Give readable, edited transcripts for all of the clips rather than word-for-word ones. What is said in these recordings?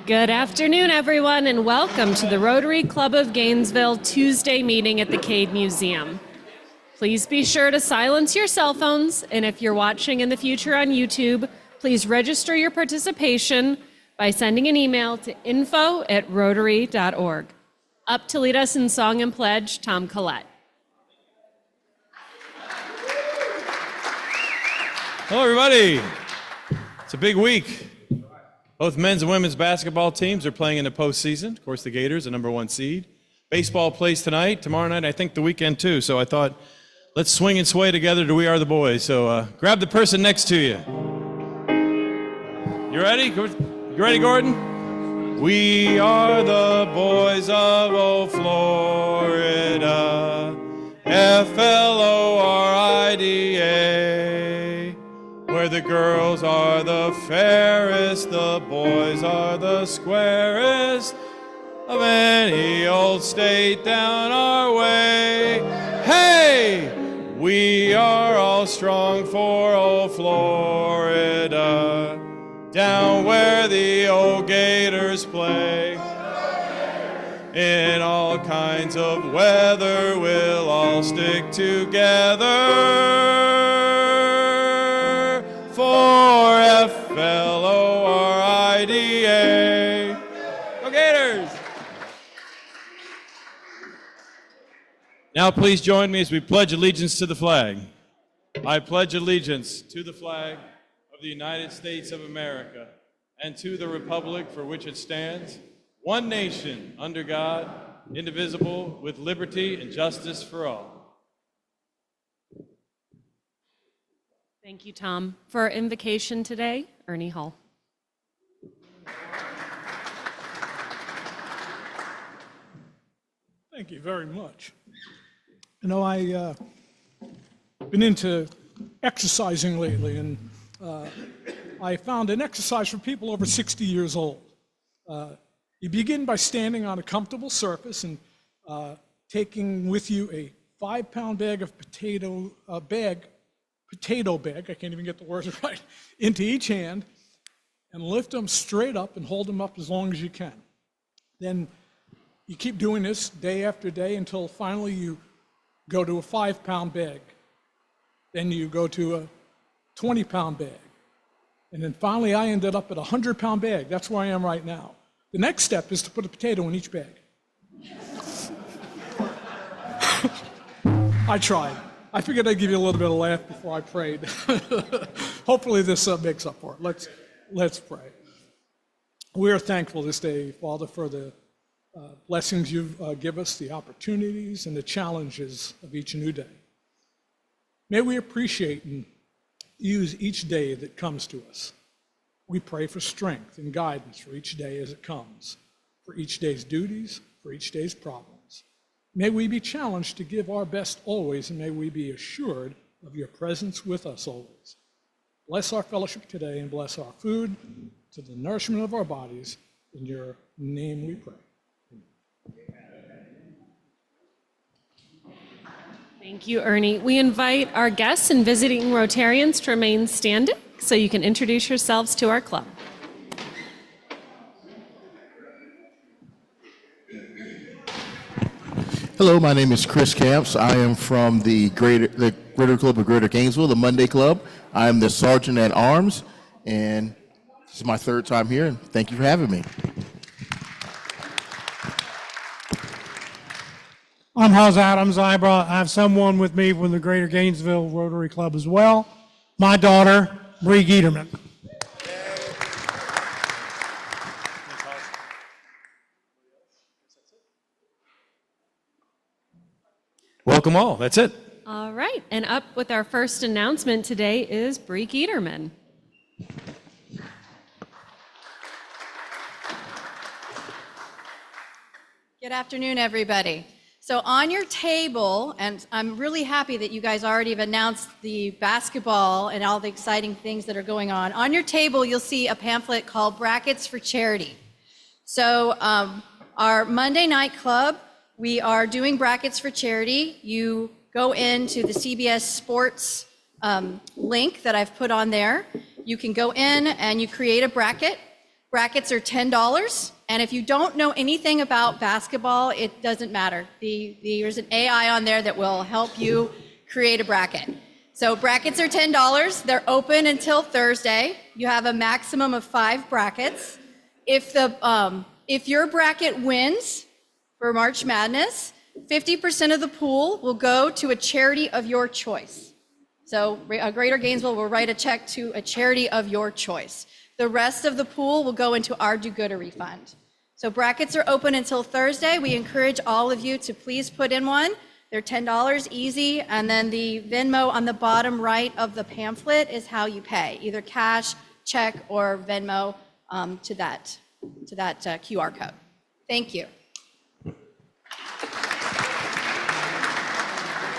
Good afternoon, everyone, and welcome to the Rotary Club of Gainesville Tuesday meeting at the Cade Museum. Please be sure to silence your cell phones, and if you're watching in the future on YouTube, please register your participation by sending an email to info@rotary.org. Up to lead us in song and pledge, Tom Collette. Hello, everybody. It's a big week. Both men's and women's basketball teams are playing in the postseason. Of course, the Gators, the #1 seed. Baseball plays tonight, tomorrow night, I think the weekend too. So I thought, let's swing and sway together to We Are the Boys. So grab the person next to you. You ready? You ready, Gordon? We are the boys of old Florida, Florida, where the girls are the fairest, the boys are the squarest of any old state down our way. Hey, we are all strong for old Florida, down where the old Gators play. In all kinds of weather, we'll all stick together for Florida. Go Gators! Now please join me as we pledge allegiance to the flag. I pledge allegiance to the flag of the United States of America and to the republic for which it stands, one nation, under God, indivisible, with liberty and justice for all. Thank you, Tom. For our invocation today, Ernie Hall. Thank you very much. You know, I've been into exercising lately, and I found an exercise for people over 60 years old. You begin by standing on a comfortable surface and taking with you a 5-pound bag of potato bag, I can't even get the words right, into each hand, and lift them straight up and hold them up as long as you can. Then you keep doing this day after day until finally you go to a 5-pound bag. Then you go to a 20-pound bag. And then finally I ended up at a 100-pound bag. That's where I am right now. The next step is to put a potato in each bag. I tried. I figured I'd give you a little bit of a laugh before I prayed. Hopefully this makes up for it. Let's pray. We are thankful this day, Father, for the blessings you give us, the opportunities and the challenges of each new day. May we appreciate and use each day that comes to us. We pray for strength and guidance for each day as it comes, for each day's duties, for each day's problems. May we be challenged to give our best always, and may we be assured of your presence with us always. Bless our fellowship today and bless our food to the nourishment of our bodies. In your name we pray. Thank you, Ernie. We invite our guests and visiting Rotarians to remain standing so you can introduce yourselves to our club. Hello, my name is Chris Camps. I am from the Rotary Club of Greater Gainesville, the Monday Club. I am the Sergeant at Arms, and this is my 3rd time here, and thank you for having me. I'm Huz Adams. I have someone with me from the Greater Gainesville Rotary Club as well, my daughter, Bree Giederman. Welcome all. That's it. All right, and up with our first announcement today is Bree Giederman. Good afternoon, everybody. So on your table, and I'm really happy that you guys already have announced the basketball and all the exciting things that are going on. On your table, you'll see a pamphlet called Brackets for Charity. So our Monday night club, we are doing Brackets for Charity. You go into the CBS Sports link that I've put on there. You can go in and you create a bracket. Brackets are $10, and if you don't know anything about basketball, it doesn't matter. There's an AI on there that will help you create a bracket. So brackets are $10. They're open until Thursday. You have a maximum of 5 brackets. If your bracket wins for March Madness, 50% of the pool will go to a charity of your choice. So Greater Gainesville will write a check to a charity of your choice. The rest of the pool will go into our do-goodery fund. So brackets are open until Thursday. We encourage all of you to please put in one. They're $10 easy, and then the Venmo on the bottom right of the pamphlet is how you pay, either cash, check, or Venmo to that QR code. Thank you.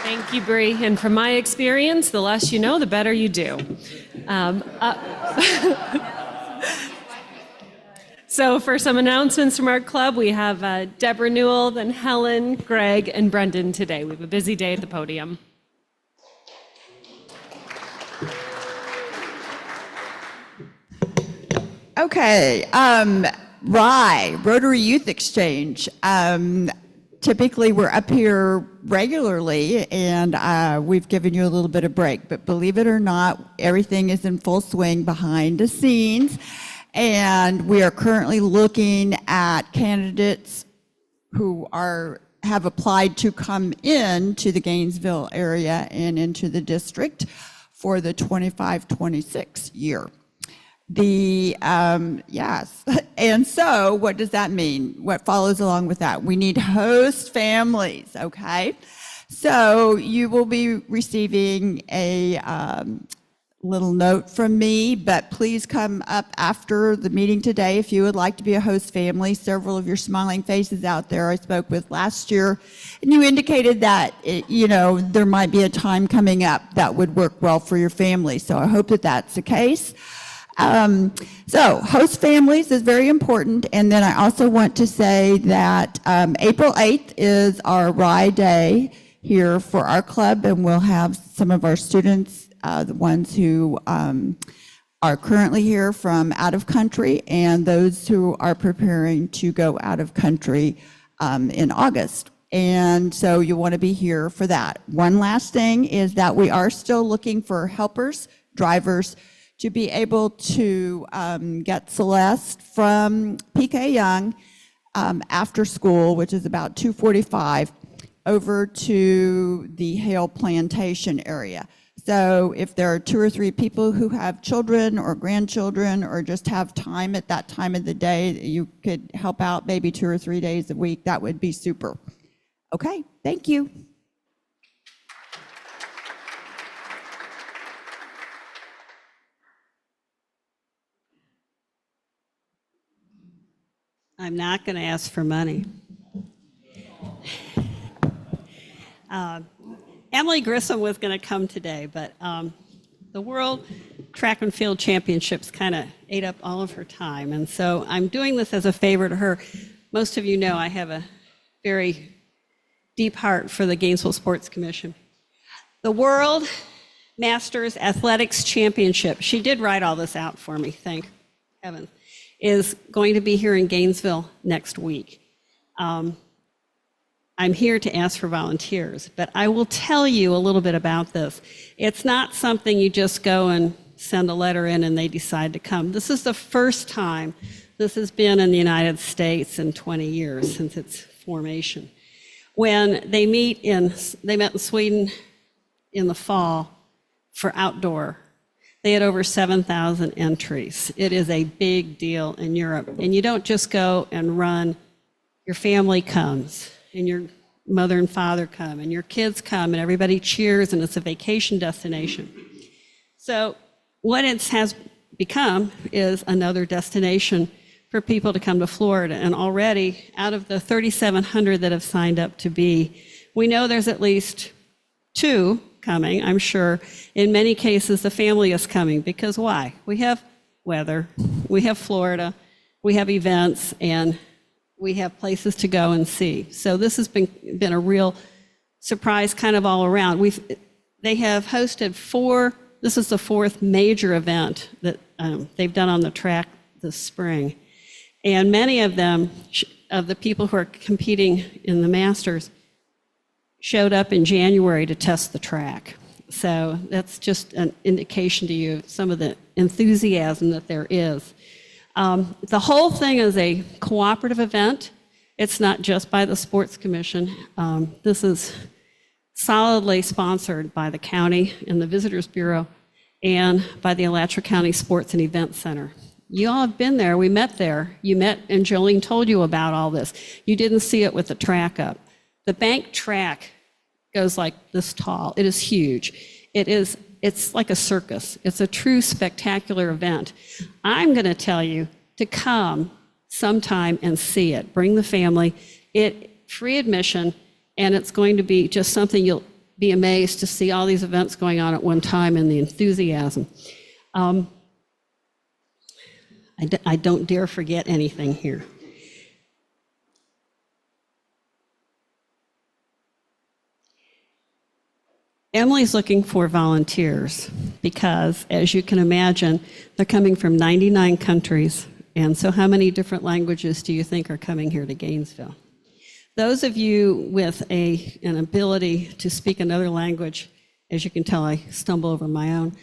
Thank you, Bree. And from my experience, the less you know, the better you do. So for some announcements from our club, we have Deborah Newell, then Helen, Greg, and Brendan today. We have a busy day at the podium. Okay, Rotary Youth Exchange. Typically, we're up here regularly, and we've given you a little bit of break. But believe it or not, everything is in full swing behind the scenes, and we are currently looking at candidates who have applied to come in to the Gainesville area and into the district for the 25-26 year. Yes, and so what does that mean? What follows along with that? We need host families, okay? So you will be receiving a little note from me, but please come up after the meeting today if you would like to be a host family. Several of your smiling faces out there I spoke with last year, and you indicated that, there might be a time coming up that would work well for your family. So I hope that that's the case. So host families is very important. And then I also want to say that April 8th is our Rye Day here for our club, and we'll have some of our students, the ones who are currently here from out of country, and those who are preparing to go out of country in August. And so you want to be here for that. One last thing is that we are still looking for helpers, drivers, to be able to get Celeste from PK Young after school, which is about 2:45, over to the Hale Plantation area. So if there are 2 or 3 people who have children or grandchildren or just have time at that time of the day that you could help out maybe 2 or 3 days a week, that would be super. Okay, thank you. I'm not going to ask for money. Emily Grissom was going to come today, but the World Track and Field Championships kind of ate up all of her time. And so I'm doing this as a favor to her. Most of you know I have a very deep heart for the Gainesville Sports Commission. The World Masters Athletics Championship, she did write all this out for me, thank heavens, is going to be here in Gainesville next week. I'm here to ask for volunteers, but I will tell you a little bit about this. It's not something you just go and send a letter in and they decide to come. This is the first time this has been in the United States in 20 years since its formation. When they met in Sweden in the fall for outdoor. They had over 7,000 entries. It is a big deal in Europe. And you don't just go and run, your family comes, and your mother and father come, and your kids come, and everybody cheers, and it's a vacation destination. So what it has become is another destination for people to come to Florida. And already, out of the 3,700 that have signed up to be, we know there's at least 2 coming, I'm sure. In many cases, the family is coming, because why? We have weather, we have Florida, we have events, and we have places to go and see. So this has been a real surprise kind of all around. They have hosted 4, this is the 4th major event that they've done on the track this spring. And many of them, of the people who are competing in the Masters, showed up in January to test the track. So that's just an indication to you of some of the enthusiasm that there is. The whole thing is a cooperative event. It's not just by the Sports Commission. This is solidly sponsored by the county and the Visitors Bureau and by the Alachua County Sports and Events Center. You all have been there. We met there. You met, and Jolene told you about all this. You didn't see it with the track up. The bank track goes like this tall. It is huge. It's like a circus. It's a true spectacular event. I'm going to tell you to come sometime and see it. Bring the family. Free admission, and it's going to be just something you'll be amazed to see all these events going on at one time and the enthusiasm. I don't dare forget anything here. Emily's looking for volunteers because, as you can imagine, they're coming from 99 countries. And so how many different languages do you think are coming here to Gainesville? Those of you with an ability to speak another language, as you can tell, I stumble over my own,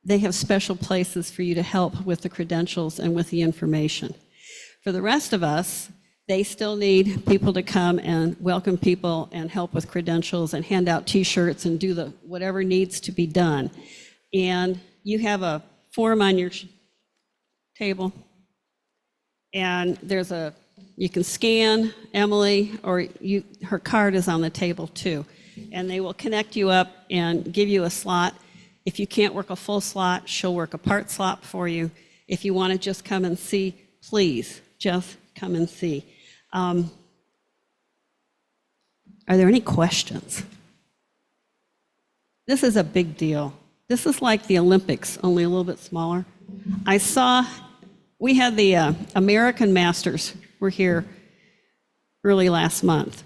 they have special places for you to help with the credentials and with the information. For the rest of us, they still need people to come and welcome people and help with credentials and hand out T-shirts and do whatever needs to be done. And you have a form on your table, and you can scan Emily, or her card is on the table too, and they will connect you up and give you a slot. If you can't work a full slot, she'll work a part slot for you. If you want to just come and see, please just come and see. Are there any questions? This is a big deal. This is like the Olympics, only a little bit smaller. We had the American Masters were here early last month.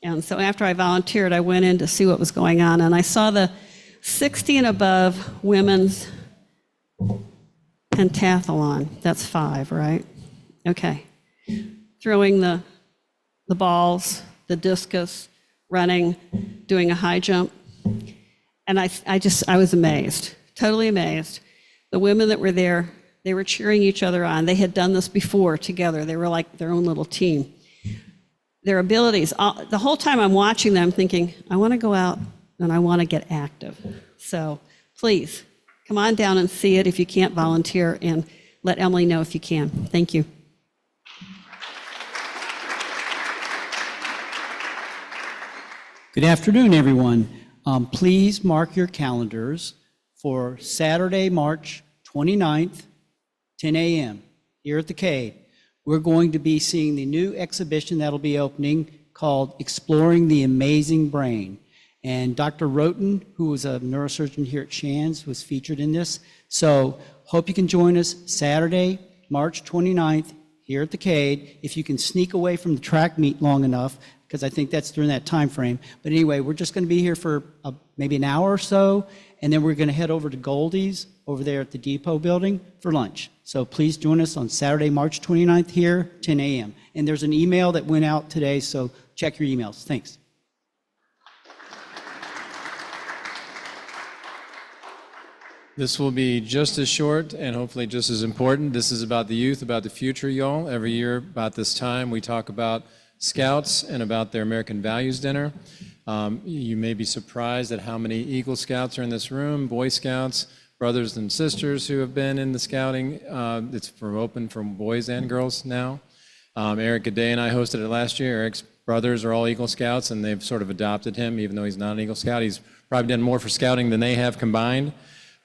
And so after I volunteered, I went in to see what was going on, and I saw the 60 and above women's pentathlon. That's 5, right? Okay. Throwing the balls, the discus, running, doing a high jump. And I was amazed, totally amazed. The women that were there, they were cheering each other on. They had done this before together. They were like their own little team. Their abilities, the whole time I'm watching them thinking, I want to go out and I want to get active. So please, come on down and see it if you can't volunteer, and let Emily know if you can. Thank you. Good afternoon, everyone. Please mark your calendars for Saturday, March 29th, 10 a.m. here at the Cade. We're going to be seeing the new exhibition that'll be opening called Exploring the Amazing Brain. And Dr. Roten, who was a neurosurgeon here at Shands, was featured in this. So hope you can join us Saturday, March 29th here at the Cade. If you can sneak away from the track meet long enough, because I think that's during that time frame. But anyway, we're just going to be here for maybe an hour or so, and then we're going to head over to Goldie's over there at the Depot building for lunch. So please join us on Saturday, March 29th here, 10 a.m. And there's an email that went out today, so check your emails. Thanks. This will be just as short and hopefully just as important. This is about the youth, about the future, y'all. Every year about this time, we talk about Scouts and about their American Values Dinner. You may be surprised at how many Eagle Scouts are in this room, Boy Scouts, brothers and sisters who have been in the scouting. It's open for boys and girls now. Eric Gaudet and I hosted it last year. Eric's brothers are all Eagle Scouts, and they've sort of adopted him, even though he's not an Eagle Scout. He's probably done more for scouting than they have combined.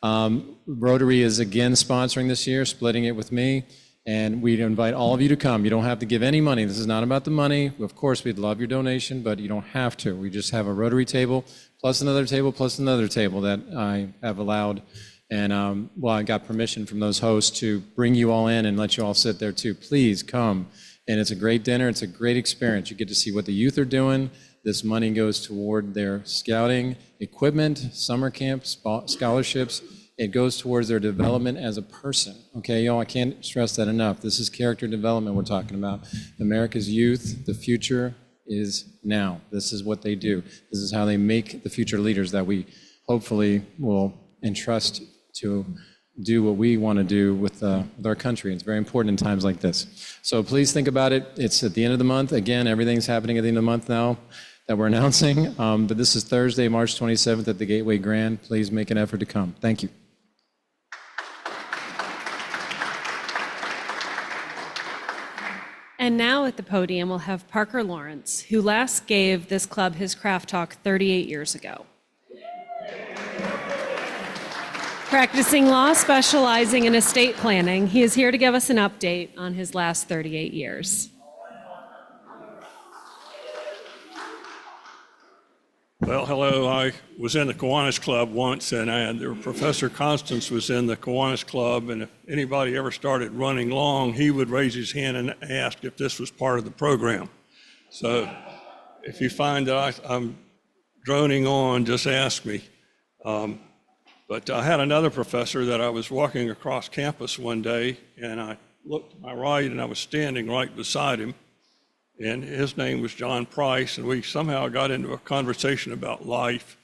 Rotary is again sponsoring this year, splitting it with me. And we'd invite all of you to come. You don't have to give any money. This is not about the money. Of course, we'd love your donation, but you don't have to. We just have a Rotary table, plus another table, plus another table that I have allowed. And I got permission from those hosts to bring you all in and let you all sit there too. Please come. And it's a great dinner. It's a great experience. You get to see what the youth are doing. This money goes toward their scouting equipment, summer camp, scholarships, It goes towards their development as a person. Okay, y'all, I can't stress that enough. This is character development we're talking about. America's youth, the future is now. This is what they do. This is how they make the future leaders that we hopefully will entrust to do what we want to do with our country. It's very important in times like this. So please think about it. It's at the end of the month. Again, everything's happening at the end of the month now that we're announcing. But this is Thursday, March 27th at the Gateway Grand. Please make an effort to come. Thank you. And now at the podium, we'll have Parker Lawrence, who last gave this club his craft talk 38 years ago. Practicing law, specializing in estate planning, he is here to give us an update on his last 38 years. Well, hello. I was in the Kiwanis Club once, and Professor Constance was in the Kiwanis Club, and if anybody ever started running long, he would raise his hand and ask if this was part of the program. So if you find that I'm droning on, just ask me. But I had another professor that I was walking across campus one day, and I looked to my right, and I was standing right beside him. And his name was John Price, and we somehow got into a conversation about life.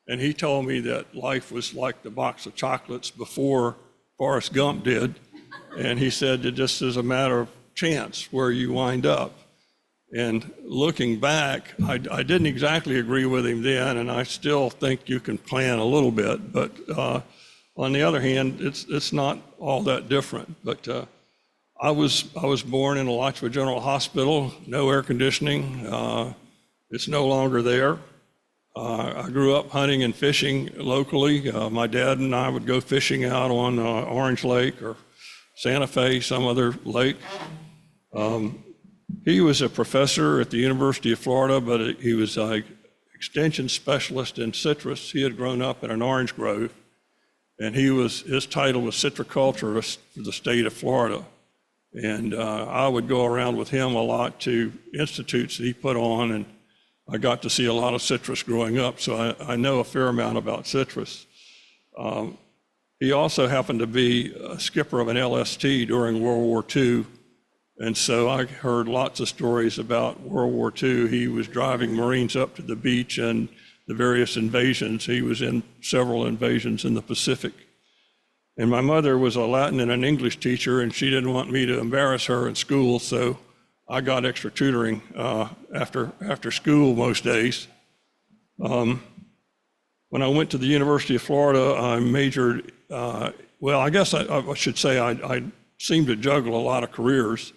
And he told me that life was like the box of chocolates before Forrest Gump did. And he said it just is a matter of chance where you wind up. And looking back, I didn't exactly agree with him then, and I still think you can plan a little bit. But on the other hand, it's not all that different. But I was born in Alachua General Hospital, no air conditioning. It's no longer there. I grew up hunting and fishing locally. My dad and I would go fishing out on Orange Lake or Santa Fe, some other lake. He was a professor at the University of Florida, but he was an extension specialist in citrus. He had grown up in an orange grove, and his title was citriculturist for the state of Florida. And I would go around with him a lot to institutes that he put on, and I got to see a lot of citrus growing up, so I know a fair amount about citrus. He also happened to be a skipper of an LST during World War II, and so I heard lots of stories about World War II. He was driving Marines up to the beach and the various invasions. He was in several invasions in the Pacific. And my mother was a Latin and an English teacher, and she didn't want me to embarrass her in school, so I got extra tutoring after school most days. When I went to the University of Florida, I majored, well, I guess I should say I seemed to juggle a lot of careers.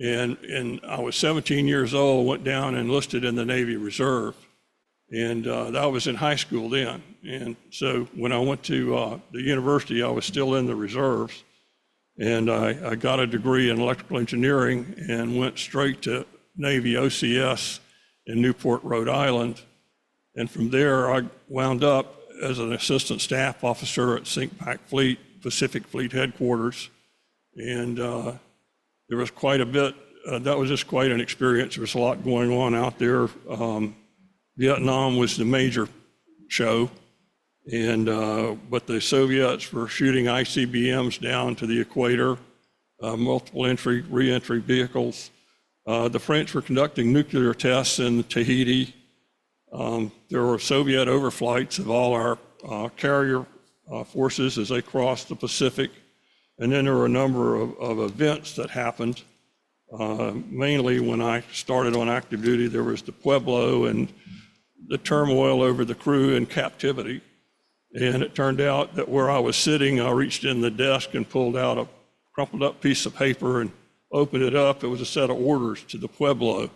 And I was 17 years old, went down and enlisted in the Navy Reserve. And that was in high school then. And so when I went to the university, I was still in the reserves. And I got a degree in electrical engineering and went straight to Navy OCS in Newport, Rhode Island. And from there, I wound up as an assistant staff officer at CINCPAC Fleet, Pacific Fleet Headquarters. And there was quite a bit, that was just quite an experience. There was a lot going on out there. Vietnam was the major show, and but the Soviets were shooting ICBMs down to the equator, multiple re-entry vehicles. The French were conducting nuclear tests in Tahiti. There were Soviet overflights of all our carrier forces as they crossed the Pacific. And then there were a number of events that happened. Mainly when I started on active duty, there was the Pueblo and the turmoil over the crew in captivity. And it turned out that where I was sitting, I reached in the desk and pulled out a crumpled up piece of paper and opened it up. It was a set of orders to the Pueblo.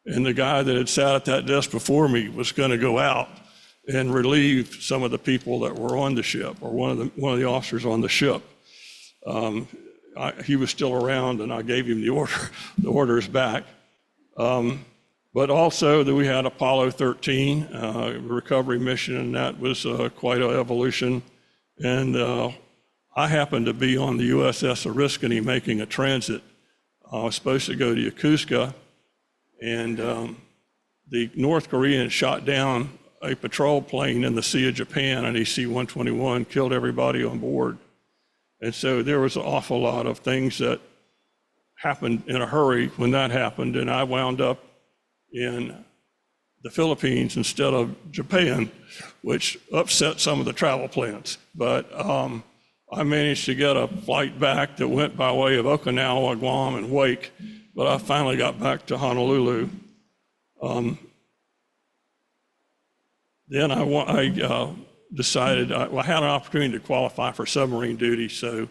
And the guy that had sat at that desk before me was going to go out and relieve some of the people that were on the ship, or one of the officers on the ship. He was still around, and I gave him the orders back. But also that we had Apollo 13, recovery mission, and that was quite an evolution. And I happened to be on the USS Oriskany making a transit. I was supposed to go to Yokosuka, and the North Koreans shot down a patrol plane in the Sea of Japan, an EC-121, killed everybody on board. And so there was an awful lot of things that happened in a hurry when that happened, and I wound up in the Philippines instead of Japan, which upset some of the travel plans. But I managed to get a flight back that went by way of Okinawa, Guam, and Wake, but I finally got back to Honolulu. Then I decided, I had an opportunity to qualify for submarine duty, so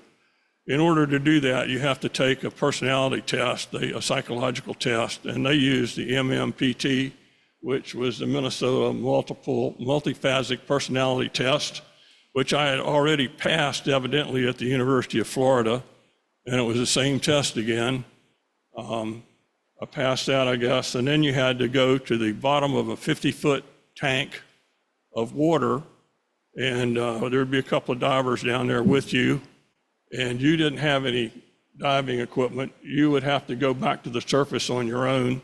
in order to do that, you have to take a personality test, a psychological test, and they used the MMPT, which was the Minnesota Multiphasic Personality Test, which I had already passed evidently at the University of Florida, and it was the same test again. I passed that, I guess, and then you had to go to the bottom of a 50-foot tank of water, and there'd be a couple of divers down there with you, and you didn't have any diving equipment. You would have to go back to the surface on your own,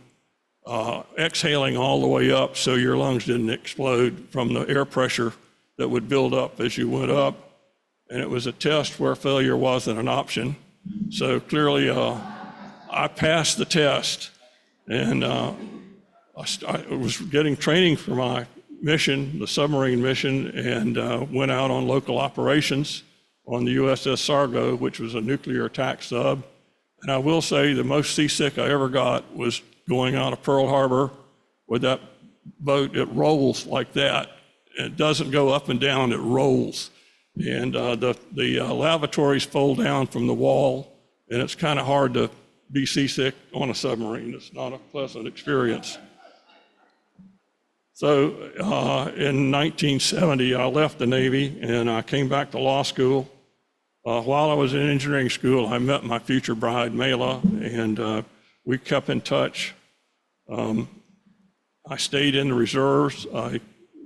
exhaling all the way up so your lungs didn't explode from the air pressure that would build up as you went up. And it was a test where failure wasn't an option. So clearly, I passed the test, and I was getting training for my mission, the submarine mission, and went out on local operations on the USS Sargo, which was a nuclear attack sub. And I will say the most seasick I ever got was going out of Pearl Harbor with that boat. It rolls like that. It doesn't go up and down, it rolls. And the lavatories fold down from the wall, and it's kind of hard to be seasick on a submarine. It's not a pleasant experience. So in 1970, I left the Navy and I came back to law school. While I was in engineering school, I met my future bride, Mela, and we kept in touch. I stayed in the reserves. I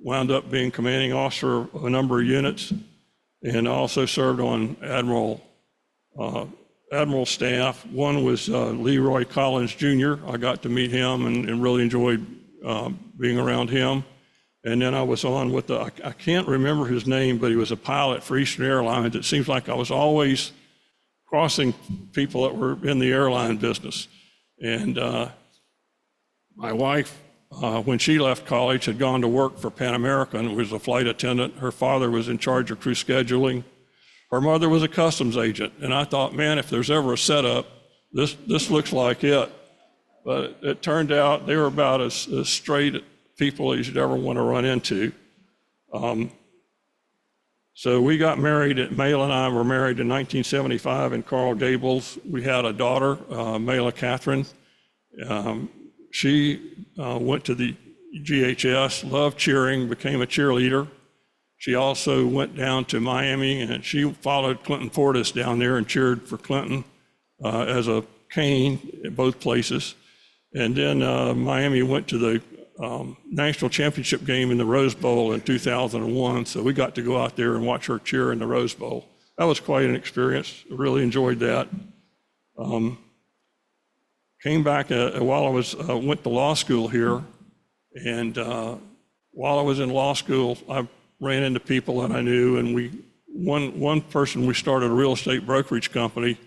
wound up being commanding officer of a number of units, and also served on admiral staff. One was Leroy Collins Jr. I got to meet him and really enjoyed being around him. And then I was on with I can't remember his name, but he was a pilot for Eastern Airlines. It seems like I was always crossing people that were in the airline business. And my wife, when she left college, had gone to work for Pan American and was a flight attendant. Her father was in charge of crew scheduling. Her mother was a customs agent. And I thought, man, if there's ever a setup, this looks like it. But it turned out they were about as straight people as you'd ever want to run into. So we got married. Mela and I were married in 1975 in Coral Gables. We had a daughter, Mela Catherine. She went to the GHS, loved cheering, became a cheerleader. She also went down to Miami, and she followed Clinton Portis down there and cheered for Clinton as a cane at both places. And then Miami went to the national championship game in the Rose Bowl in 2001, so we got to go out there and watch her cheer in the Rose Bowl. That was quite an experience. I really enjoyed that. Came back while I was went to law school here, and while I was in law school, I ran into people that I knew, and one person, we started a real estate brokerage company,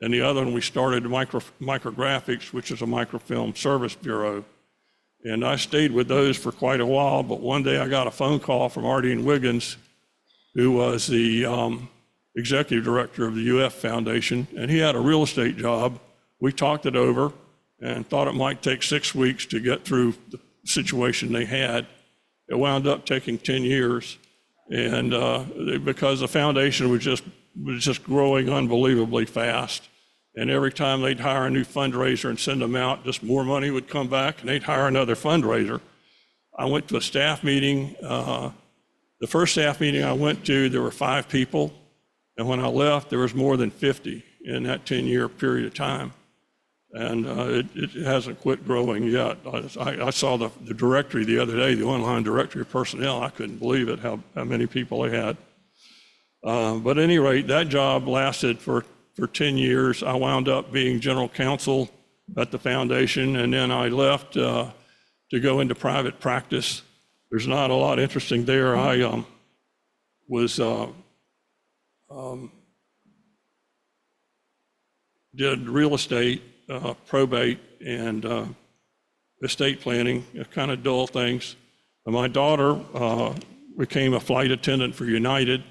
and the other one we started Micrographics, which is a microfilm service bureau. And I stayed with those for quite a while, but one day I got a phone call from Artie Wiggins, who was the executive director of the UF Foundation, and he had a real estate job. We talked it over and thought it might take 6 weeks to get through the situation they had. It wound up taking 10 years, and because the foundation was just growing unbelievably fast. And every time they'd hire a new fundraiser and send them out, just more money would come back, and they'd hire another fundraiser. I went to a staff meeting. The first staff meeting I went to, there were 5 people, and when I left, there was more than 50 in that 10-year period of time. And it hasn't quit growing yet. I saw the directory the other day, the online directory of personnel. I couldn't believe it, how many people they had. But at any rate, that job lasted for 10 years. I wound up being general counsel at the foundation, and then I left to go into private practice there's not a lot interesting there. I was did real estate, probate, and estate planning, kind of dull things. And my daughter became a flight attendant for United,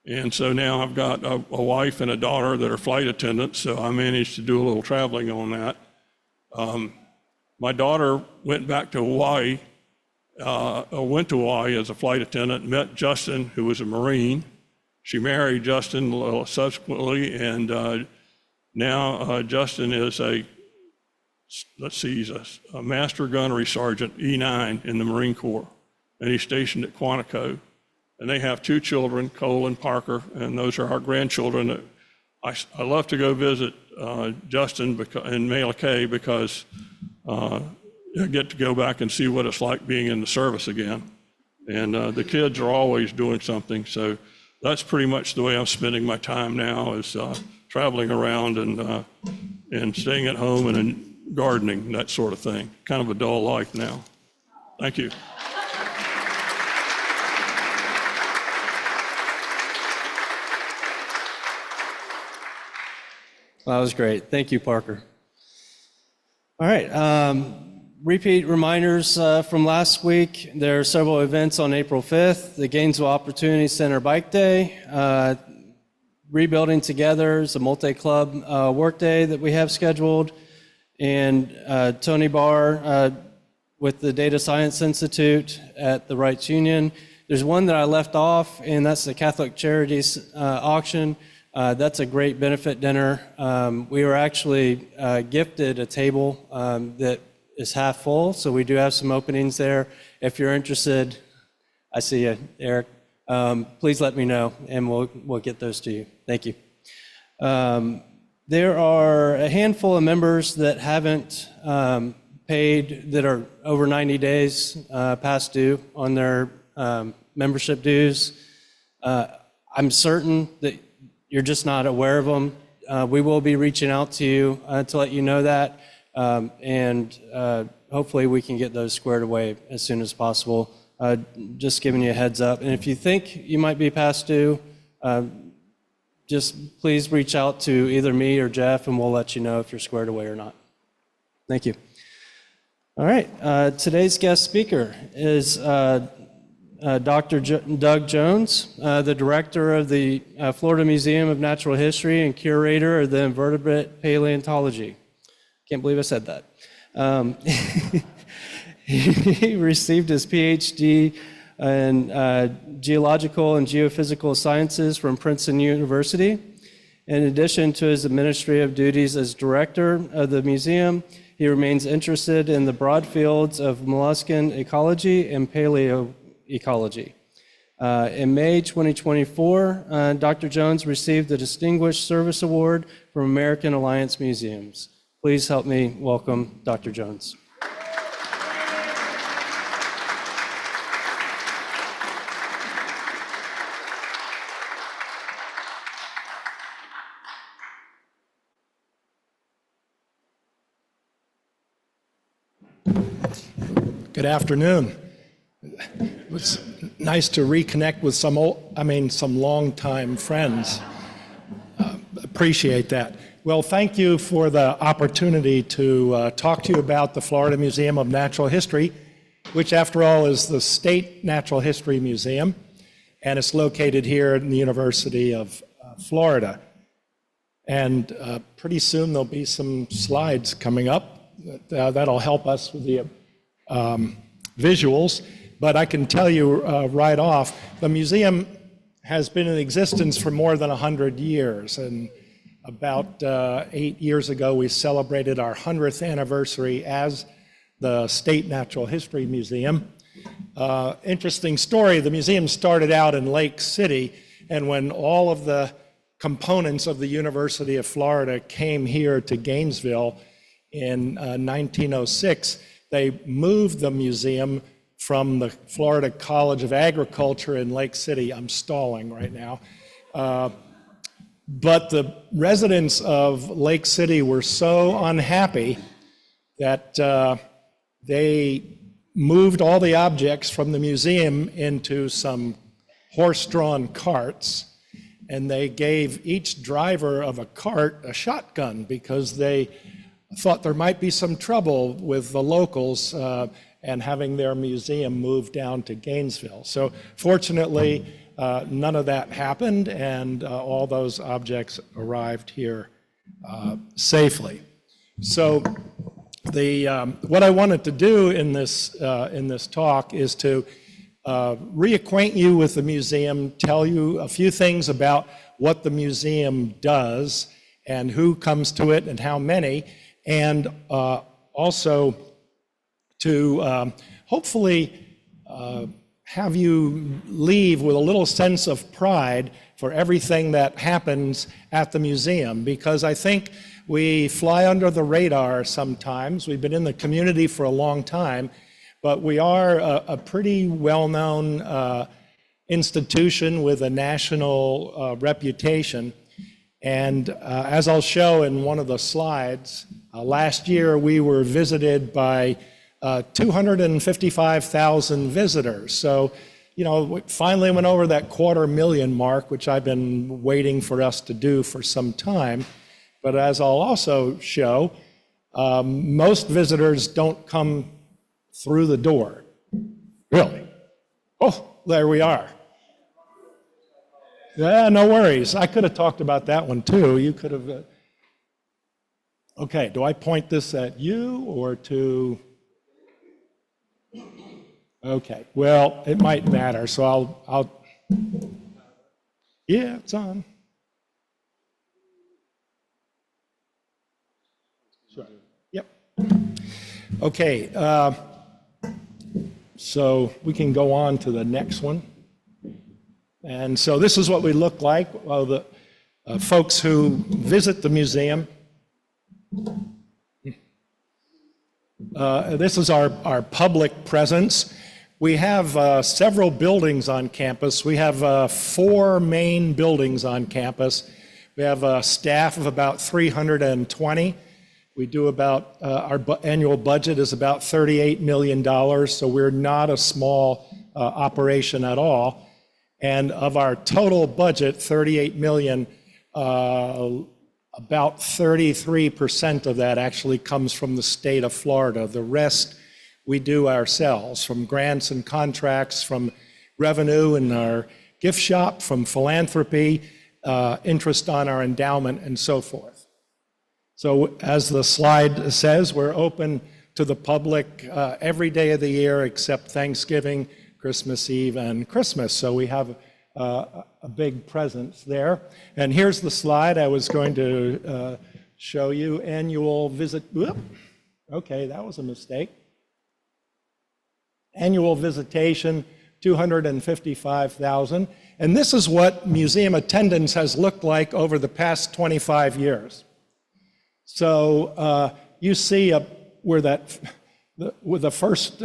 and so now I've got a wife and a daughter that are flight attendants, so I managed to do a little traveling on that. My daughter went back to Hawaii, went to Hawaii as a flight attendant, met Justin, who was a Marine. She married Justin subsequently, and now Justin is he's a master gunnery sergeant, E9 in the Marine Corps, and he's stationed at Quantico. And they have 2 children, Cole and Parker, and those are our grandchildren. I love to go visit Justin in Mela Cay because I get to go back and see what it's like being in the service again. And the kids are always doing something, so that's pretty much the way I'm spending my time now, is traveling around and staying at home and gardening, that sort of thing. Kind of a dull life now. Thank you. That was great. Thank you, Parker. All right. Repeat reminders from last week. There are several events on April 5th. The Gainesville Opportunity Center Bike Day. Rebuilding Together is a multi-club work day that we have scheduled. And Tony Barr with the Data Science Institute at the Rights Union. There's one that I left off, and that's the Catholic Charities auction. That's a great benefit dinner. We were actually gifted a table that is half full, so we do have some openings there. If you're interested, I see you, Eric. Please let me know, and we'll get those to you. Thank you. There are a handful of members that haven't paid, that are over 90 days past due on their membership dues. I'm certain that you're just not aware of them. We will be reaching out to you to let you know that, and hopefully we can get those squared away as soon as possible. Just giving you a heads up. And if you think you might be past due, just please reach out to either me or Jeff, and we'll let you know if you're squared away or not. Thank you. All right, today's guest speaker is Dr. Doug Jones, the director of the Florida Museum of Natural History and curator of the invertebrate paleontology. Can't believe I said that. He received his PhD in geological and geophysical sciences from Princeton University. In addition to his administrative duties as director of the museum, he remains interested in the broad fields of molluscan ecology and paleoecology. In May 2024, Dr. Jones received the Distinguished Service Award from American Alliance Museums. Please help me welcome Dr. Jones. Good afternoon. It's nice to reconnect with some longtime friends. Appreciate that. Well, thank you for the opportunity to talk to you about the Florida Museum of Natural History, which after all is the State Natural History Museum, and it's located here in the University of Florida. And pretty soon there'll be some slides coming up that'll help us with the visuals, but I can tell you right off, the museum has been in existence for more than 100 years, and about 8 years ago we celebrated our 100th anniversary as the State Natural History Museum. Interesting story, the museum started out in Lake City, and when all of the components of the University of Florida came here to Gainesville in 1906, they moved the museum from the Florida College of Agriculture in Lake City. I'm stalling right now. But the residents of Lake City were so unhappy that they moved all the objects from the museum into some horse-drawn carts, and they gave each driver of a cart a shotgun because they thought there might be some trouble with the locals and having their museum moved down to Gainesville. So fortunately, none of that happened, and all those objects arrived here safely. So what I wanted to do in this talk is to reacquaint you with the museum, tell you a few things about what the museum does and who comes to it and how many, and also to hopefully have you leave with a little sense of pride for everything that happens at the museum, because I think we fly under the radar sometimes. We've been in the community for a long time, but we are a pretty well-known institution with a national reputation. And as I'll show in one of the slides, last year we were visited by 255,000 visitors. So, you know, we finally went over that 250,000 mark, which I've been waiting for us to do for some time. But as I'll also show, most visitors don't come through the door. Really? Oh, there we are. Yeah, no worries. I could have talked about that one too. You could have. Okay, do I point this at you or to? Okay, well, it might matter, so I'll. Yeah, it's on. Sure. Yep. Okay, so we can go on to the next one. And so this is what we look like, the folks who visit the museum. This is our public presence. We have several buildings on campus. We have 4 main buildings on campus. We have a staff of about 320. We do about, our annual budget is about $38 million, so we're not a small operation at all. And of our total budget, $38 million, about 33% of that actually comes from the state of Florida. The rest we do ourselves, from grants and contracts, from revenue in our gift shop, from philanthropy, interest on our endowment, and so forth. So as the slide says, we're open to the public every day of the year except Thanksgiving, Christmas Eve, and Christmas. So we have a big presence there. And here's the slide I was going to show you. Annual visit. Whoop. Okay, that was a mistake. Annual visitation, 255,000. And this is what museum attendance has looked like over the past 25 years. So you see where the first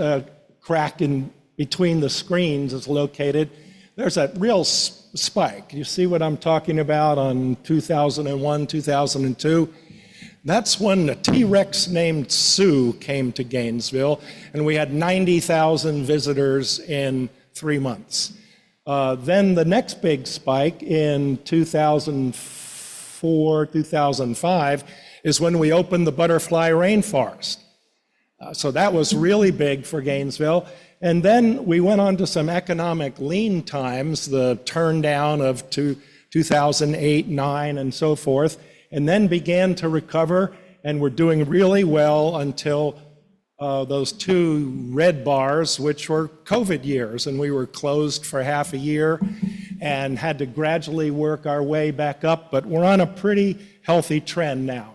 crack in between the screens is located. There's a real spike. You see what I'm talking about on 2001, 2002? That's when the T-Rex named Sue came to Gainesville, and we had 90,000 visitors in 3 months. Then the next big spike in 2004, 2005 is when we opened the butterfly rainforest. So that was really big for Gainesville. And then we went on to some economic lean times, the turn down of 2008, 9, and so forth, and then began to recover, and we're doing really well until those 2 red bars, which were COVID years, and we were closed for half a year and had to gradually work our way back up, but we're on a pretty healthy trend now.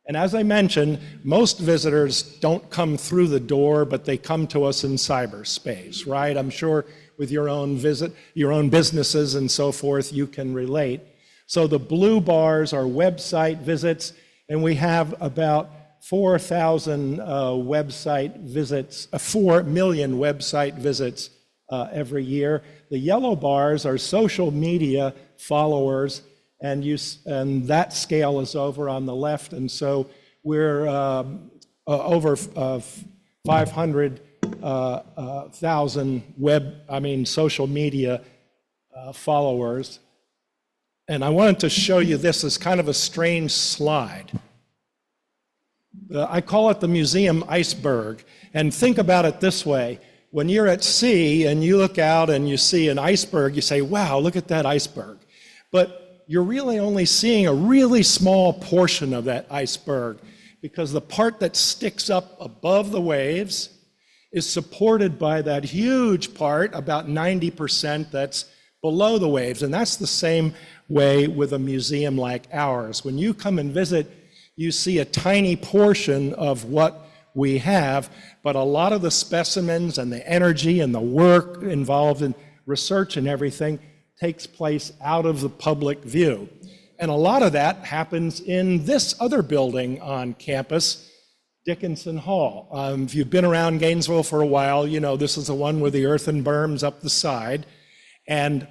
And as I mentioned, most visitors don't come through the door, but they come to us in cyberspace, right? I'm sure with your own businesses and so forth, you can relate. So the blue bars are website visits, and we have about 4,000 website visits, 4 million website visits every year. The yellow bars are social media followers, and that scale is over on the left, and so we're over 500 thousand social media followers. And I wanted to show you this as kind of a strange slide. I call it the museum iceberg. And think about it this way. When you're at sea and you look out and you see an iceberg, you say, wow, look at that iceberg. But you're really only seeing a really small portion of that iceberg, because the part that sticks up above the waves is supported by that huge part, about 90%, that's below the waves. And that's the same way with a museum like ours. When you come and visit, you see a tiny portion of what we have, but a lot of the specimens and the energy and the work involved in research and everything takes place out of the public view. And a lot of that happens in this other building on campus, Dickinson Hall. If you've been around Gainesville for a while, you know this is the one with the earthen berms up the side. And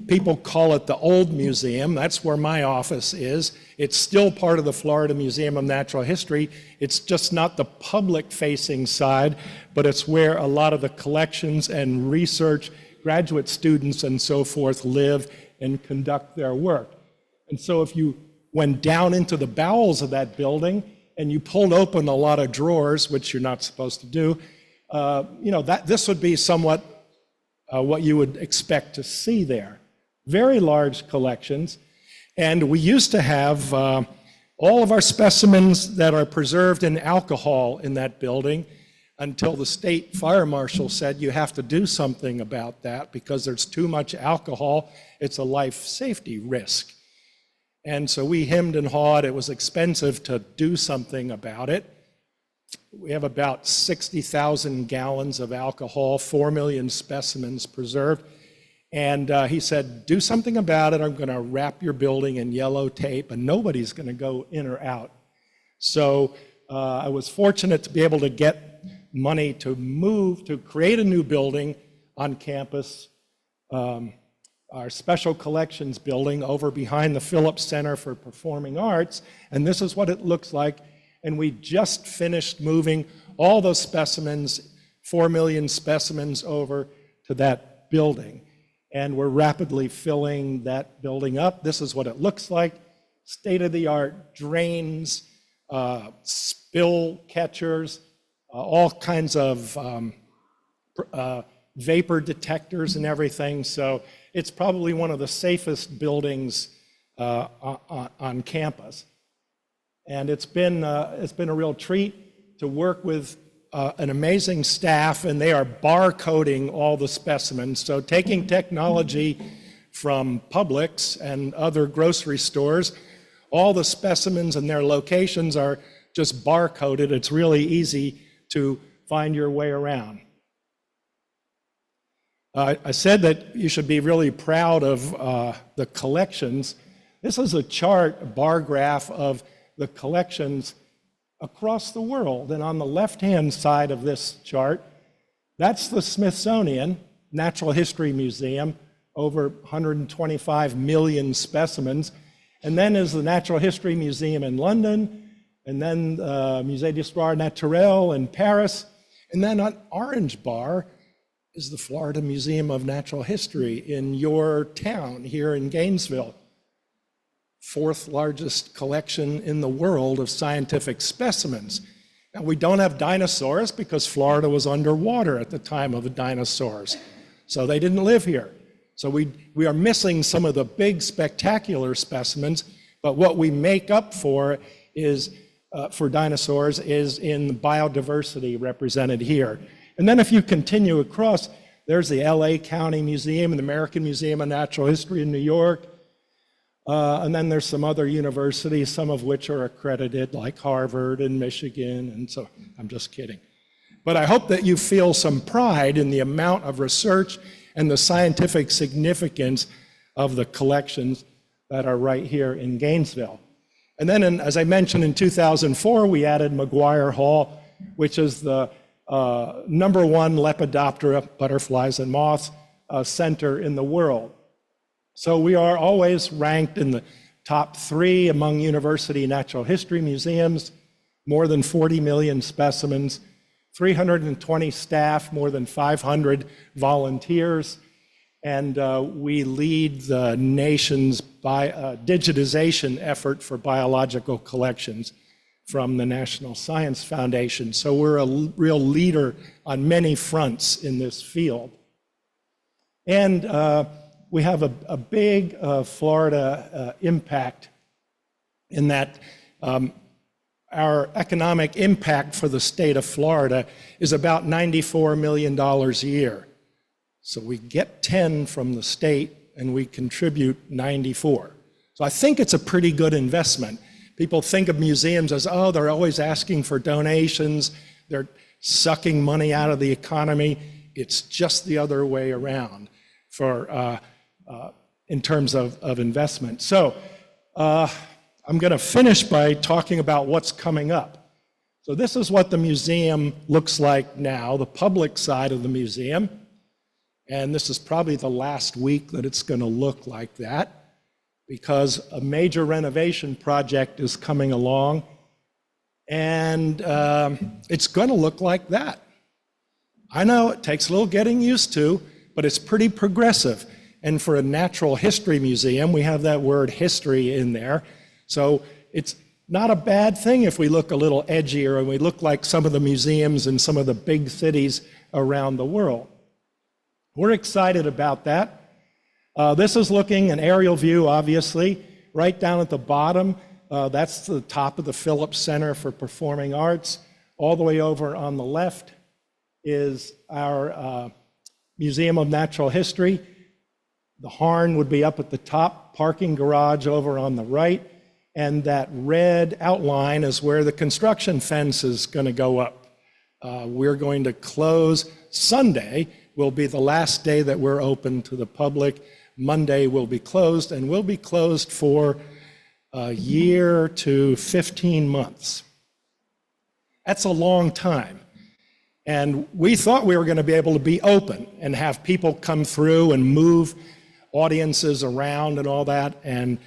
people call it the old museum. That's where my office is. It's still part of the Florida Museum of Natural History. It's just not the public-facing side, but it's where a lot of the collections and research, graduate students and so forth live and conduct their work. And so if you went down into the bowels of that building and you pulled open a lot of drawers, which you're not supposed to do, this would be somewhat what you would expect to see there. Very large collections. And we used to have all of our specimens that are preserved in alcohol in that building, until the state fire marshal said you have to do something about that because there's too much alcohol. It's a life safety risk. And so we hemmed and hawed. It was expensive to do something about it. We have about 60,000 gallons of alcohol, 4 million specimens preserved. And he said, do something about it. I'm going to wrap your building in yellow tape and nobody's going to go in or out. So I was fortunate to be able to get money to create a new building on campus, our special collections building over behind the Phillips Center for Performing Arts. And this is what it looks like. And we just finished moving all those specimens, 4 million specimens, over to that building. And we're rapidly filling that building up. This is what it looks like. State-of-the-art drains, spill catchers, all kinds of vapor detectors and everything. So it's probably one of the safest buildings on campus. And it's been a real treat to work with an amazing staff, and they are barcoding all the specimens. So taking technology from Publix and other grocery stores, all the specimens and their locations are just barcoded. It's really easy to find your way around. I said that you should be really proud of the collections. This is a chart, a bar graph of the collections across the world. And on the left-hand side of this chart, that's the Smithsonian Natural History Museum, over 125 million specimens. And then is the Natural History Museum in London, and then Musée d'Histoire Naturelle in Paris. And then on orange bar is the Florida Museum of Natural History in your town here in Gainesville. 4th largest collection in the world of scientific specimens. Now, we don't have dinosaurs because Florida was underwater at the time of the dinosaurs, so they didn't live here. So we are missing some of the big spectacular specimens, but what we make up for is for dinosaurs is in the biodiversity represented here. And then if you continue across, there's the LA County Museum and the American Museum of Natural History in New York. And then there's some other universities, some of which are accredited, like Harvard and Michigan, and so I'm just kidding. But I hope that you feel some pride in the amount of research and the scientific significance of the collections that are right here in Gainesville. And then, as I mentioned, in 2004, we added McGuire Hall, which is the #1 Lepidoptera, butterflies and moths, center in the world. So we are always ranked in the top 3 among university natural history museums, more than 40 million specimens, 320 staff, more than 500 volunteers, and we lead the nation's digitization effort for biological collections from the National Science Foundation. So we're a real leader on many fronts in this field. And we have a big Florida impact in that our economic impact for the state of Florida is about $94 million a year. So we get 10 from the state and we contribute 94. So I think it's a pretty good investment. People think of museums as, oh, they're always asking for donations, they're sucking money out of the economy. It's just the other way around for in terms of investment. So I'm going to finish by talking about what's coming up. So this is what the museum looks like now, the public side of the museum. And this is probably the last week that it's going to look like that, because a major renovation project is coming along, and it's going to look like that. I know it takes a little getting used to, but it's pretty progressive. And for a natural history museum, we have that word history in there. So it's not a bad thing if we look a little edgier and we look like some of the museums in some of the big cities around the world. We're excited about that. This is looking an aerial view, obviously. Right down at the bottom, that's the top of the Phillips Center for Performing Arts. All the way over on the left is our Museum of Natural History. The Harn would be up at the top, parking garage over on the right, and that red outline is where the construction fence is going to go up. We're going to close. Sunday will be the last day that we're open to the public. Monday will be closed, and we'll be closed for a year to 15 months. That's a long time. And we thought we were going to be able to be open and have people come through and move audiences around and all that. And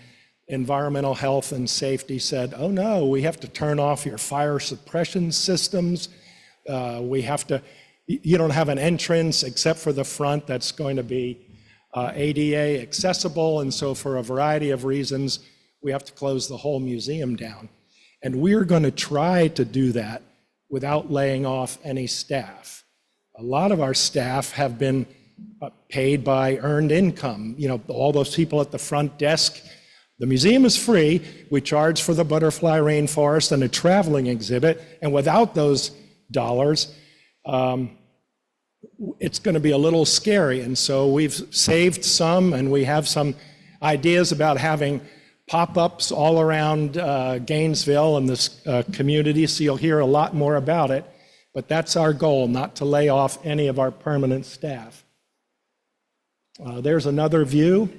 environmental health and safety said, oh no, we have to turn off your fire suppression systems. You don't have an entrance except for the front that's going to be ADA accessible. And so for a variety of reasons, we have to close the whole museum down. And we're going to try to do that without laying off any staff. A lot of our staff have been paid by earned income. You know, all those people at the front desk. The museum is free. We charge for the butterfly rainforest and a traveling exhibit. And without those dollars, it's going to be a little scary. And so we've saved some, and we have some ideas about having pop-ups all around Gainesville and this community, so you'll hear a lot more about it. But that's our goal, not to lay off any of our permanent staff. There's another view.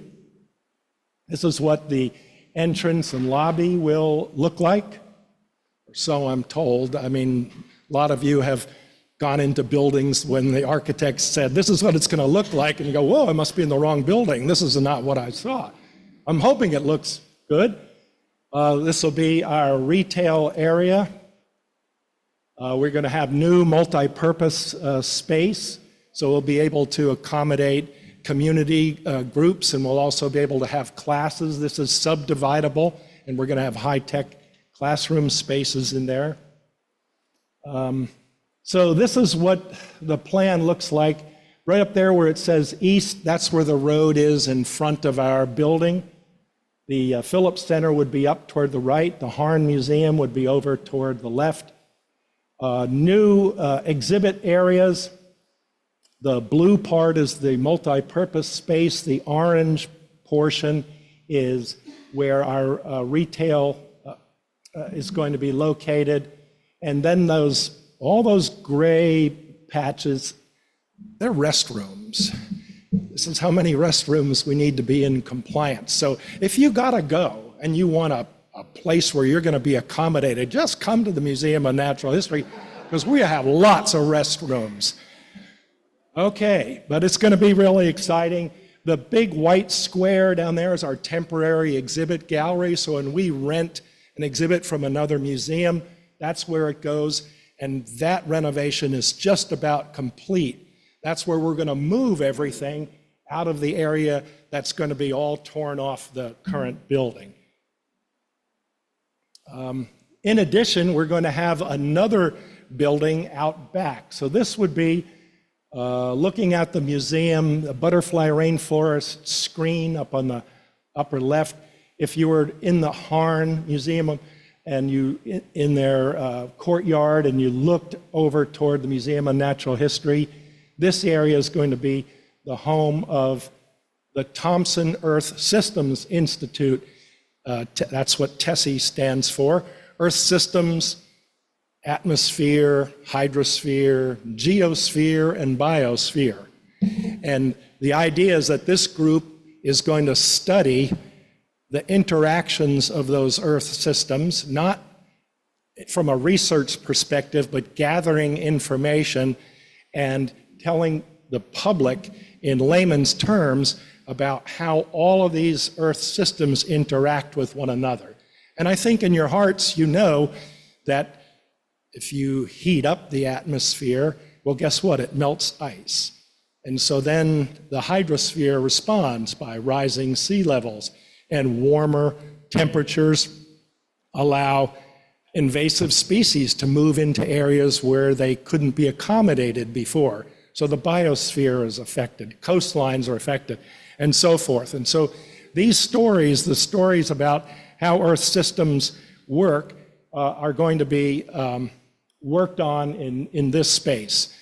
This is what the entrance and lobby will look like, or so I'm told. I mean, a lot of you have gone into buildings when the architect said, this is what it's going to look like, and you go, whoa, I must be in the wrong building. This is not what I saw. I'm hoping it looks good. This will be our retail area. We're going to have new multi-purpose space, so we'll be able to accommodate community groups, and we'll also be able to have classes. This is subdividable, and we're going to have high-tech classroom spaces in there. So this is what the plan looks like. Right up there where it says east, that's where the road is in front of our building. The Phillips Center would be up toward the right. The Harn Museum would be over toward the left. New exhibit areas. The blue part is the multi-purpose space. The orange portion is where our retail is going to be located. And then all those gray patches, they're restrooms. This is how many restrooms we need to be in compliance. So if you gotta go and you want a place where you're gonna be accommodated, just come to the Museum of Natural History, because we have lots of restrooms. Okay, but it's going to be really exciting. The big white square down there is our temporary exhibit gallery. So when we rent an exhibit from another museum, that's where it goes. And that renovation is just about complete. That's where we're going to move everything out of the area that's going to be all torn off the current building. In addition, we're going to have another building out back. So this would be looking at the museum, the butterfly rainforest screen up on the upper left. If you were in the Harn Museum and you in their courtyard and you looked over toward the Museum of Natural History, this area is going to be the home of the Thomson Earth Systems Institute. That's what TESI stands for. Earth Systems, Atmosphere, Hydrosphere, Geosphere, and Biosphere. And the idea is that this group is going to study the interactions of those Earth systems, not from a research perspective, but gathering information and telling the public in layman's terms about how all of these Earth systems interact with one another. And I think in your hearts, you know that if you heat up the atmosphere, well, guess what? It melts ice. And so then the hydrosphere responds by rising sea levels, and warmer temperatures allow invasive species to move into areas where they couldn't be accommodated before. So the biosphere is affected, coastlines are affected, and so forth. And so these stories, the stories about how Earth systems work, are going to be worked on in this space.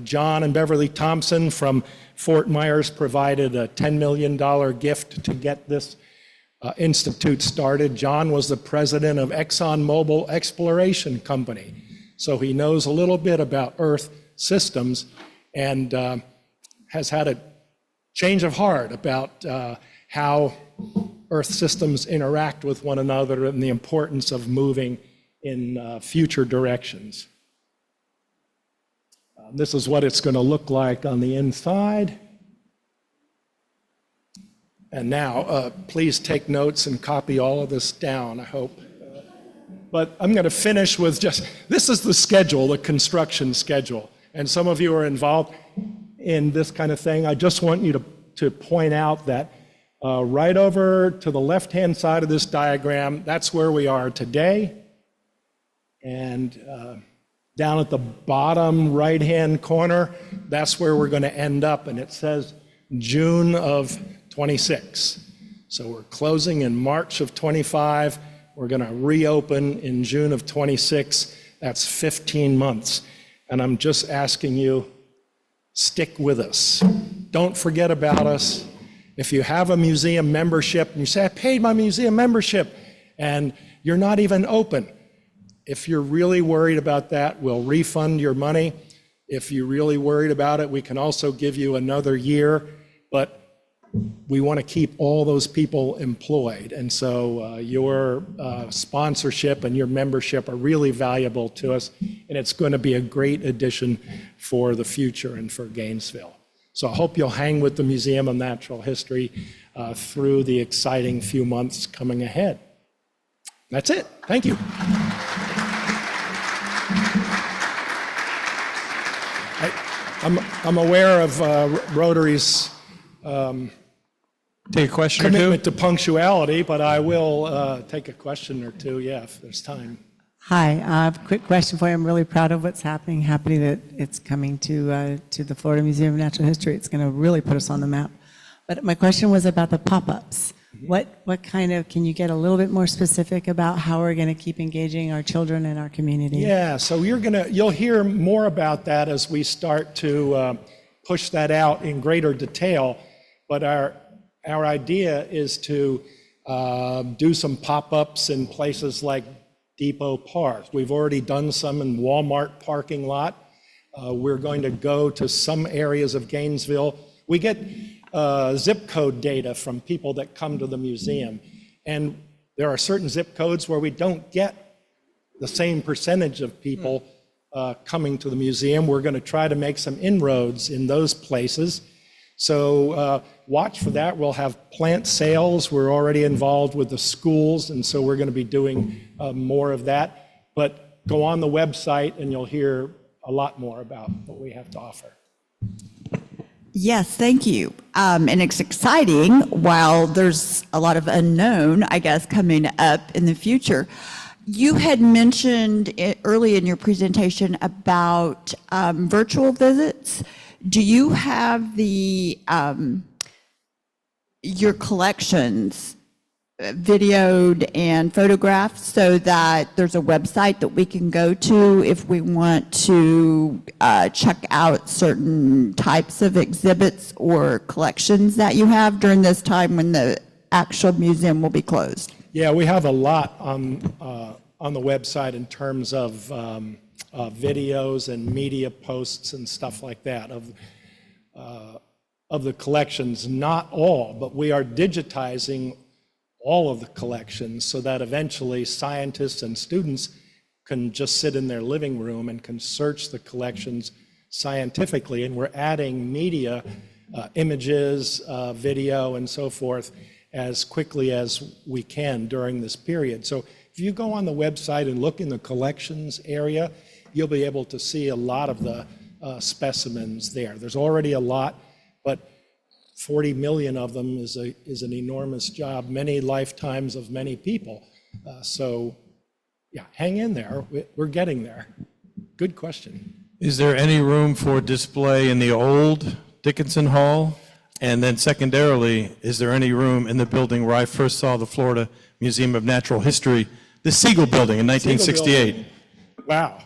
John and Beverly Thompson from Fort Myers provided a $10 million gift to get this institute started. John was the president of ExxonMobil Exploration Company, so he knows a little bit about Earth systems and has had a change of heart about how Earth systems interact with one another and the importance of moving in future directions. This is what it's going to look like on the inside. And now, please take notes and copy all of this down, I hope. But I'm going to finish with just, this is the schedule, the construction schedule. And some of you are involved in this kind of thing. I just want you to point out that right over to the left-hand side of this diagram, that's where we are today. And down at the bottom right-hand corner, that's where we're going to end up. And it says June of 26. So we're closing in March of 25. We're going to reopen in June of 26. That's 15 months. And I'm just asking you, stick with us. Don't forget about us. If you have a museum membership and you say, I paid my museum membership, and you're not even open, if you're really worried about that, we'll refund your money. If you're really worried about it, we can also give you another year. But we want to keep all those people employed. And so your sponsorship and your membership are really valuable to us. And it's going to be a great addition for the future and for Gainesville. So I hope you'll hang with the Museum of Natural History through the exciting few months coming ahead. That's it. Thank you. I'm aware of Rotary's Take a question or commitment two. to punctuality, but I will take a question or two, yeah, if there's time. Hi, quick question for you. I'm really proud of what's happening. Happy that it's coming to the Florida Museum of Natural History. It's going to really put us on the map. But my question was about the pop-ups. What kind of, can you get a little bit more specific about how we're going to keep engaging our children and our community? Yeah, so you'll hear more about that as we start to push that out in greater detail. But our idea is to do some pop-ups in places like Depot Park. We've already done some in Walmart parking lot. We're going to go to some areas of Gainesville. We get zip code data from people that come to the museum. And there are certain zip codes where we don't get the same percentage of people coming to the museum. We're going to try to make some inroads in those places. So watch for that. We'll have plant sales. We're already involved with the schools, and so we're going to be doing more of that. But go on the website and you'll hear a lot more about what we have to offer. Yes, thank you. And it's exciting while there's a lot of unknown, I guess, coming up in the future. You had mentioned early in your presentation about virtual visits. Do you have your collections videoed and photographed so that there's a website that we can go to if we want to check out certain types of exhibits or collections that you have during this time when the actual museum will be closed? Yeah, we have a lot on the website in terms of videos and media posts and stuff like that of the collections. Not all, but we are digitizing all of the collections so that eventually scientists and students can just sit in their living room and can search the collections scientifically. And we're adding media, images, video, and so forth as quickly as we can during this period. So if you go on the website and look in the collections area, you'll be able to see a lot of the specimens there. There's already a lot, but 40 million of them is an enormous job, many lifetimes of many people. So yeah, hang in there. We're getting there. Good question. Is there any room for display in the old Dickinson Hall? And then secondarily, is there any room in the building where I first saw the Florida Museum of Natural History, the Siegel Building in 1968? Wow.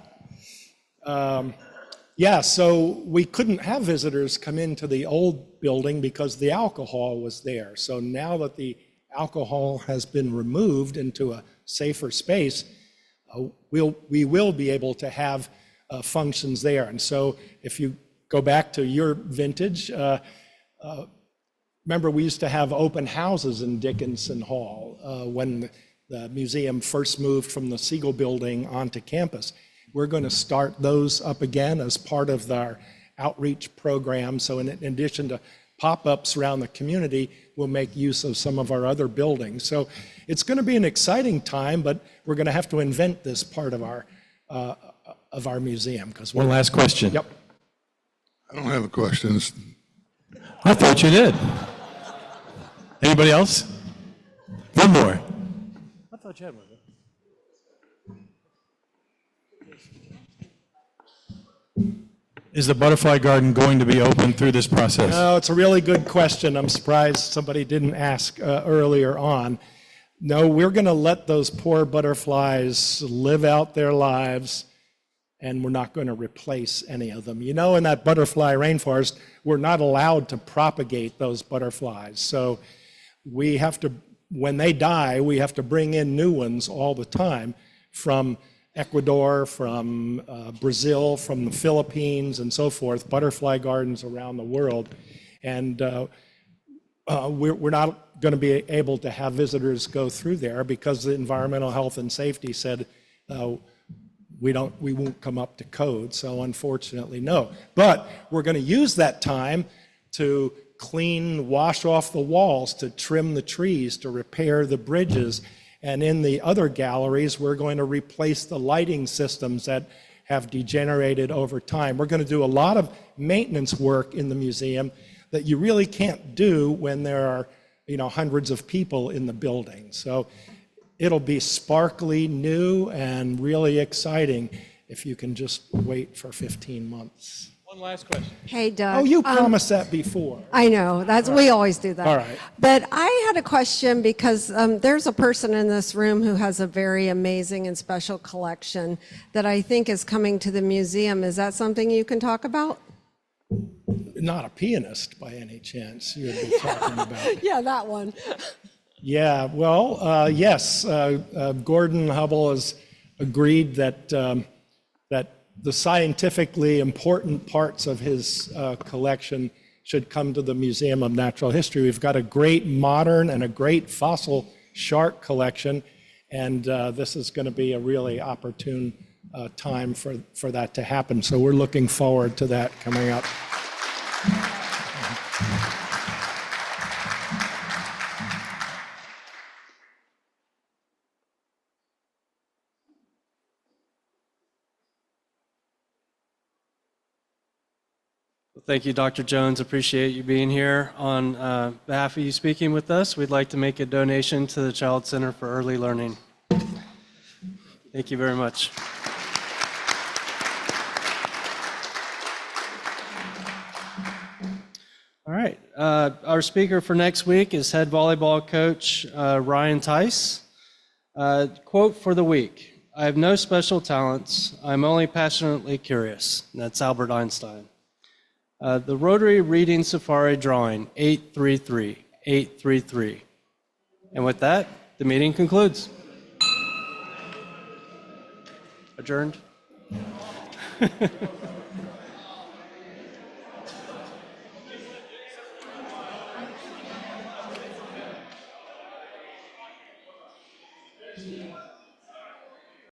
Yeah, so we couldn't have visitors come into the old building because the alcohol was there. So now that the alcohol has been removed into a safer space, we will be able to have functions there. And so if you go back to your vintage, remember we used to have open houses in Dickinson Hall when the museum first moved from the Siegel Building onto campus. We're going to start those up again as part of our outreach program. So in addition to pop-ups around the community, we'll make use of some of our other buildings. So it's going to be an exciting time, but we're going to have to invent this part of our museum. One last question. Yep. I don't have a question. I thought you did. Anybody else? One more. I thought you had one. Is the butterfly garden going to be open through this process? No, it's a really good question. I'm surprised somebody didn't ask earlier on. No, we're going to let those poor butterflies live out their lives, and we're not going to replace any of them. You know, in that butterfly rainforest, we're not allowed to propagate those butterflies. So we have to, when they die, we have to bring in new ones all the time from Ecuador, from Brazil, from the Philippines, and so forth, butterfly gardens around the world. And we're not going to be able to have visitors go through there because the environmental health and safety said we won't come up to code. So unfortunately, no. But we're going to use that time to wash off the walls, to trim the trees, to repair the bridges. And in the other galleries, we're going to replace the lighting systems that have degenerated over time. We're going to do a lot of maintenance work in the museum that you really can't do when there are, hundreds of people in the building. So it'll be sparkly, new, and really exciting if you can just wait for 15 months. One last question. Hey, Doug. Oh, you promised that before. I know. We always do that. All right. But I had a question because there's a person in this room who has a very amazing and special collection that I think is coming to the museum. Is that something you can talk about? Not a pianist by any chance you'd be talking about. Yeah, that one. Yeah, well, yes. Gordon Hubble has agreed that the scientifically important parts of his collection should come to the Museum of Natural History. We've got a great modern and a great fossil shark collection, and this is going to be a really opportune time for that to happen. So we're looking forward to that coming up. Thank you, Dr. Jones. Appreciate you being here. On behalf of you speaking with us, we'd like to make a donation to the Child Center for Early Learning. Thank you very much. All right. Our speaker for next week is head volleyball coach Ryan Tice. Quote for the week: "I have no special talents. I'm only passionately curious." And that's Albert Einstein. The Rotary Reading Safari drawing 833-833. And with that, the meeting concludes. Adjourned.